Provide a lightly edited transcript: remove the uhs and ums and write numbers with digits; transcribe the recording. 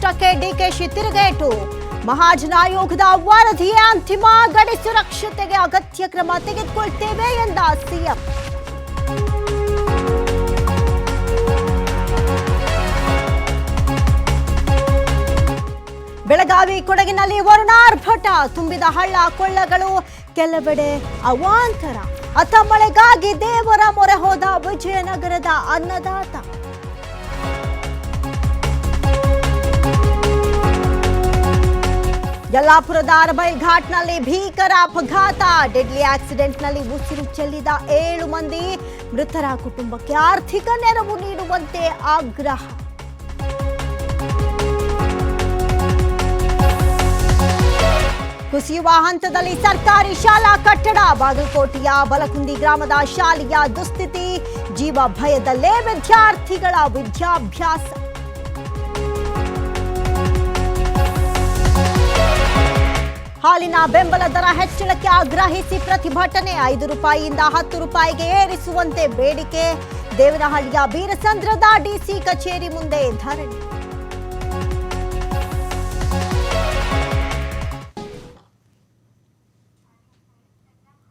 ಪಕ್ಷಕ್ಕೆ ಡಿಕೆಶಿ ತಿರುಗೇಟು. ಮಹಾಜನ ಆಯೋಗದ ವರದಿಯ ಅಂತಿಮ, ಗಡಿ ಸುರಕ್ಷತೆಗೆ ಅಗತ್ಯ ಕ್ರಮ ತೆಗೆದುಕೊಳ್ತೇವೆ ಎಂದ ಸಿಎಂ. ಬೆಳಗಾವಿ ಕೊಡಗಿನಲ್ಲಿ ವರುಣಾರ್ಭಟ, ತುಂಬಿದ ಹಳ್ಳ ಕೊಳ್ಳಗಳು, ಕೆಲವೆಡೆ ಅವಾಂತರ. ಅತ ಮಳೆಗಾಗಿ ದೇವರ ಮೊರೆ ಹೋದ ವಿಜಯನಗರದ ಅನ್ನದಾತ. ಯಲ್ಲಾಪುರದ ಅರಬೈಲ್ ಘಾಟ್ನಲ್ಲಿ ಭೀಕರ ಅಪಘಾತ, ಡೆಡ್ಲಿ ಆಕ್ಸಿಡೆಂಟ್ನಲ್ಲಿ ಉಸಿರು ಚೆಲ್ಲಿದ 7 ಮಂದಿ. ಮೃತರ ಕುಟುಂಬಕ್ಕೆ ಆರ್ಥಿಕ ನೆರವು ನೀಡುವಂತೆ ಆಗ್ರಹ. ಕುಸಿಯುವ ಹಂತದಲ್ಲಿ ಸರ್ಕಾರಿ ಶಾಲಾ ಕಟ್ಟಡ, ಬಾಗಲಕೋಟೆಯ ಬಲಕುಂದಿ ಗ್ರಾಮದ ಶಾಲೆಯ ದುಸ್ಥಿತಿ. ಜೀವ ಭಯದಲ್ಲೇ ವಿದ್ಯಾರ್ಥಿಗಳ ವಿದ್ಯಾಭ್ಯಾಸ. ಹಾಲಿನ ಬೆಂಬಲ ದರ ಹೆಚ್ಚಳಕ್ಕೆ ಆಗ್ರಹಿಸಿ ಪ್ರತಿಭಟನೆ, 5 ರೂಪಾಯಿಯಿಂದ 10 ರೂಪಾಯಿಗೆ ಏರಿಸುವಂತೆ ಬೇಡಿಕೆ. ದೇವನಹಳ್ಳಿಯ ಬೀರಸಂದ್ರದ ಡಿಸಿ ಕಚೇರಿ ಮುಂದೆ ಧರಣಿ.